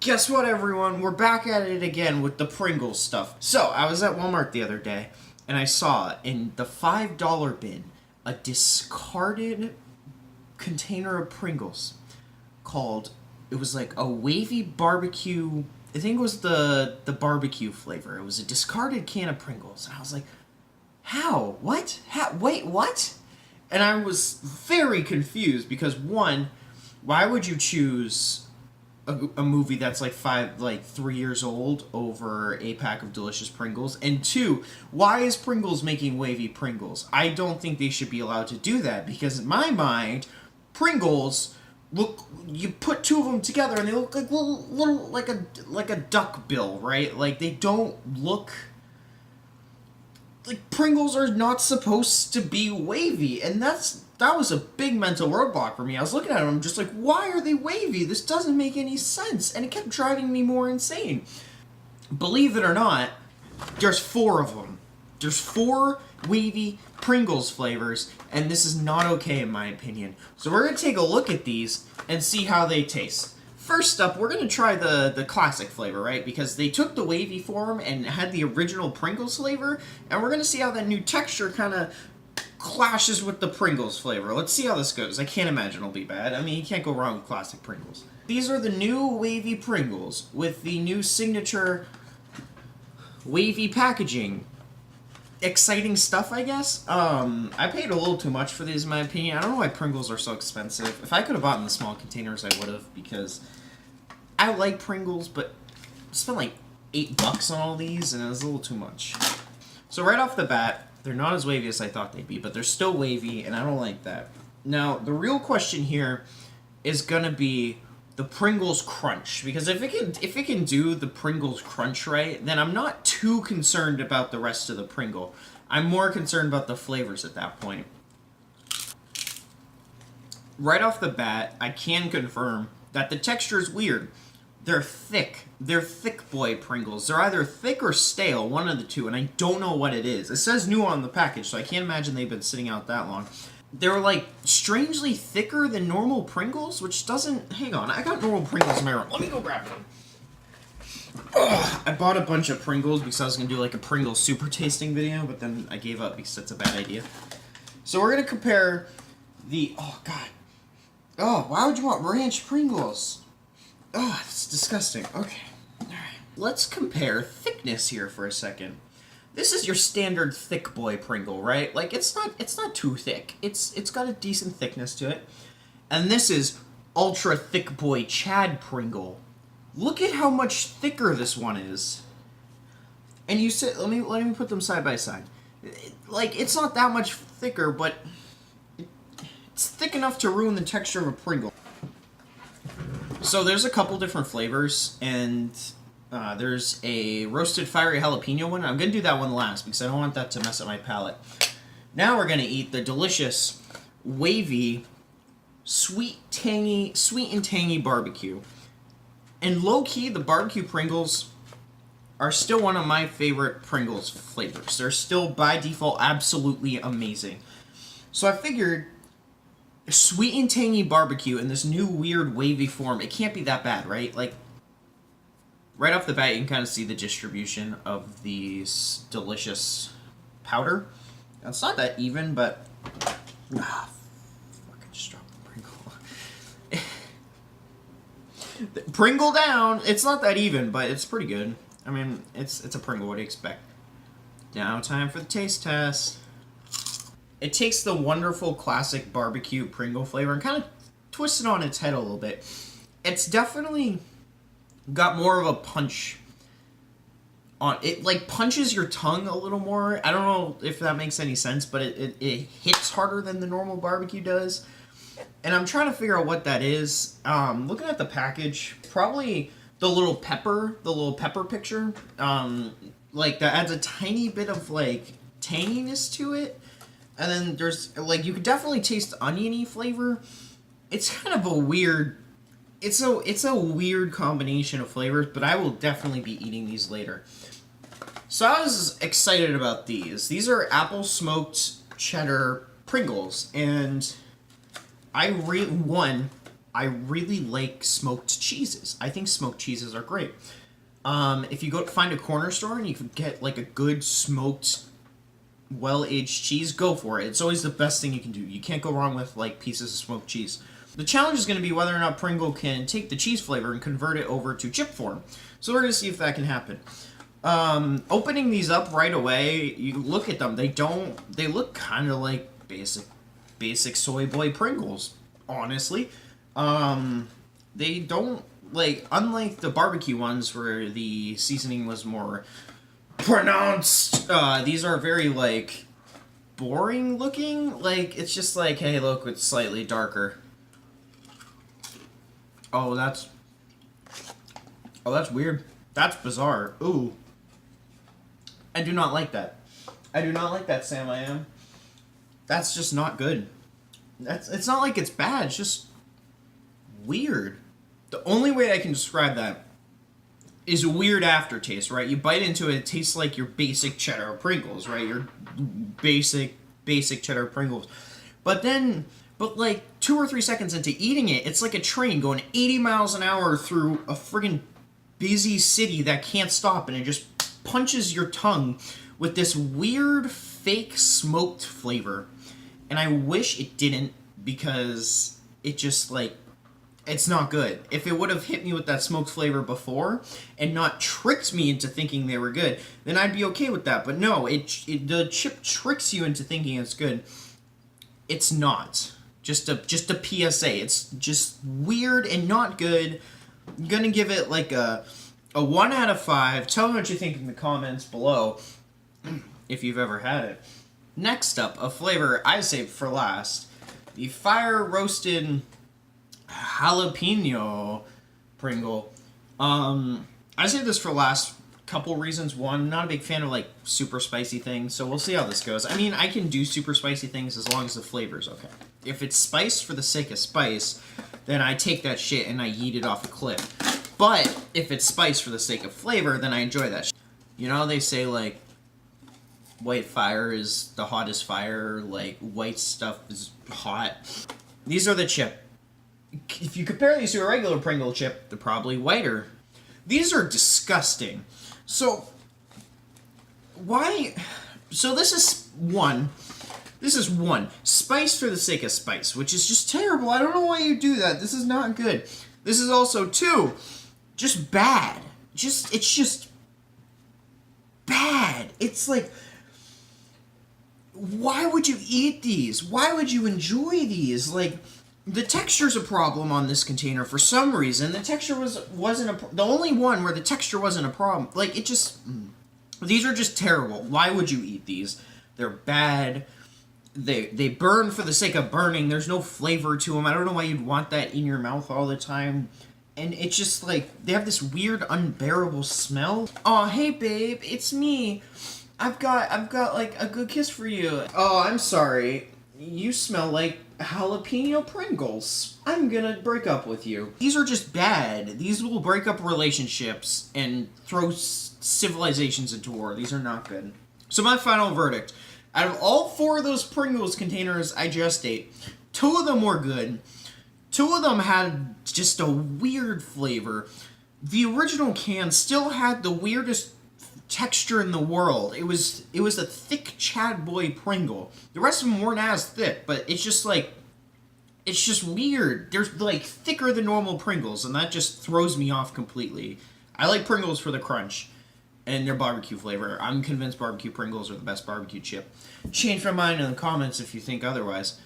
Guess what, everyone? We're back at it again with the Pringles stuff. So, I was at Walmart the other day, and I saw in the $5 bin a discarded container of Pringles called, it was like a wavy barbecue, I think it was the barbecue flavor. It was a discarded can of Pringles. And I was like, how? What? Wait, what? And I was very confused because, one, why would you choose a movie that's like 3 years old over a pack of delicious Pringles? And two, why is Pringles making wavy Pringles? I don't think they should be allowed to do that, because in my mind, Pringles look, you put two of them together and they look like little like a duck bill, right? Like, they don't look like, Pringles are not supposed to be wavy, and that was a big mental roadblock for me. I was looking at them, I'm just like, why are they wavy? This doesn't make any sense, and it kept driving me more insane. Believe it or not, there's 4 of them. There's 4 wavy Pringles flavors, and this is not okay in my opinion. So we're going to take a look at these and see how they taste. First up, we're going to try the classic flavor, right? Because they took the wavy form and had the original Pringles flavor, and we're going to see how that new texture kind of clashes with the Pringles flavor. Let's see how this goes. I can't imagine it'll be bad. I mean, you can't go wrong with classic Pringles. These are the new wavy Pringles with the new signature wavy packaging. Exciting stuff, I guess. I paid a little too much for these, in my opinion. I don't know why Pringles are so expensive. If I could have bought in the small containers, I would have, because I like Pringles, but I spent like $8 on all these, and it was a little too much. So right off the bat, they're not as wavy as I thought they'd be, but they're still wavy, and I don't like that. Now, the real question here is gonna be the Pringles Crunch, because if it can do the Pringles Crunch right, then I'm not too concerned about the rest of the Pringle. I'm more concerned about the flavors at that point. Right off the bat, I can confirm that the texture is weird. They're thick. They're thick boy Pringles. They're either thick or stale, one of the two, and I don't know what it is. It says new on the package, so I can't imagine they've been sitting out that long. They're, like, strangely thicker than normal Pringles, which doesn't... Hang on, I got normal Pringles in my room. Let me go grab them. Ugh, I bought a bunch of Pringles because I was going to do, like, a Pringles super tasting video, but then I gave up because that's a bad idea. So we're going to compare the... Oh, God. Oh, why would you want ranch Pringles? Oh, it's disgusting. Okay. Alright. Let's compare thickness here for a second. This is your standard thick boy Pringle, right? Like, it's not too thick. It's got a decent thickness to it. And this is ultra thick boy Chad Pringle. Look at how much thicker this one is. And you said, let me put them side by side. Like, it's not that much thicker, but it's thick enough to ruin the texture of a Pringle. So there's a couple different flavors, and there's a roasted fiery jalapeno one. I'm going to do that one last because I don't want that to mess up my palate. Now we're going to eat the delicious, wavy, sweet and tangy barbecue. And low-key, the barbecue Pringles are still one of my favorite Pringles flavors. They're still, by default, absolutely amazing. So I figured sweet and tangy barbecue in this new weird wavy form, it can't be that bad, right? Like, right off the bat, you can kind of see the distribution of these delicious powder. Now, it's not that even, but... fucking just dropped the Pringle. Pringle down! It's not that even, but it's pretty good. I mean, it's a Pringle, what do you expect? Now time for the taste test. It takes the wonderful classic barbecue Pringle flavor and kind of twists it on its head a little bit. It's definitely got more of a punch on it. Like, punches your tongue a little more. I don't know if that makes any sense, but it hits harder than the normal barbecue does. And I'm trying to figure out what that is. Looking at the package, probably the little pepper picture. Like, that adds a tiny bit of, like, tanginess to it. And then there's, like, you could definitely taste the oniony flavor. It's kind of a weird... It's a weird combination of flavors, but I will definitely be eating these later. So I was excited about these. These are apple smoked cheddar Pringles, and one, I really like smoked cheeses. I think smoked cheeses are great. If you go find a corner store and you can get like a good smoked, well-aged cheese, go for it. It's always the best thing you can do. You can't go wrong with like pieces of smoked cheese. The challenge is going to be whether or not Pringle can take the cheese flavor and convert it over to chip form. So we're going to see if that can happen. Opening these up right away, you look at them, they look kind of like basic soy boy Pringles, honestly. They don't, like, unlike the barbecue ones where the seasoning was more pronounced, these are very, like, boring looking. Like, it's just like, hey, look, it's slightly darker. Oh, that's weird. That's bizarre. Ooh. I do not like that. I do not like that, Sam, I am. That's just not good. It's not like it's bad, it's just weird. The only way I can describe that is a weird aftertaste, right? You bite into it, it tastes like your basic cheddar Pringles, right? Your basic cheddar Pringles. But like 2 or 3 seconds into eating it, it's like a train going 80 miles an hour through a friggin' busy city that can't stop, and it just punches your tongue with this weird fake smoked flavor. And I wish it didn't, because it just, like, it's not good. If it would have hit me with that smoked flavor before and not tricked me into thinking they were good, then I'd be okay with that. But no, the chip tricks you into thinking it's good. It's not. Just a PSA. It's just weird and not good. I'm gonna give it like a 1 out of 5. Tell me what you think in the comments below, if you've ever had it. Next up, a flavor I saved for last. The fire roasted jalapeno Pringle. I saved this for last. Couple reasons. One, not a big fan of like super spicy things, so we'll see how this goes. I mean, I can do super spicy things as long as the flavor's okay. If it's spiced for the sake of spice, then I take that shit and I yeet it off a cliff. But if it's spiced for the sake of flavor, then I enjoy that shit. You know, they say like white fire is the hottest fire, like white stuff is hot. These are the chip. If you compare these to a regular Pringle chip, they're probably whiter. These are disgusting. So, why? So this is one. Spice for the sake of spice, which is just terrible. I don't know why you do that. This is not good. This is also 2, just bad. It's just bad. It's like, why would you eat these? Why would you enjoy these? Like, the texture's a problem on this container for some reason. The texture wasn't the only one where the texture wasn't a problem. Like, it just, these are just terrible. Why would you eat these? They're bad. They burn for the sake of burning. There's no flavor to them. I don't know why you'd want that in your mouth all the time. And it's just like, they have this weird, unbearable smell. Aw, hey babe, it's me. I've got like a good kiss for you. Oh, I'm sorry. You smell like jalapeno Pringles. I'm gonna break up with you. These are just bad. These will break up relationships and throw civilizations into war. These are not good. So my final verdict. Out of all 4 of those Pringles containers I just ate, 2 of them were good. 2 of them had just a weird flavor. The original can still had the weirdest texture in the world. It was a thick Chad Boy Pringle. The rest of them weren't as thick, but it's just like, it's just weird. They're like thicker than normal Pringles, and that just throws me off completely. I like Pringles for the crunch and their barbecue flavor. I'm convinced barbecue Pringles are the best barbecue chip. Change my mind in the comments if you think otherwise.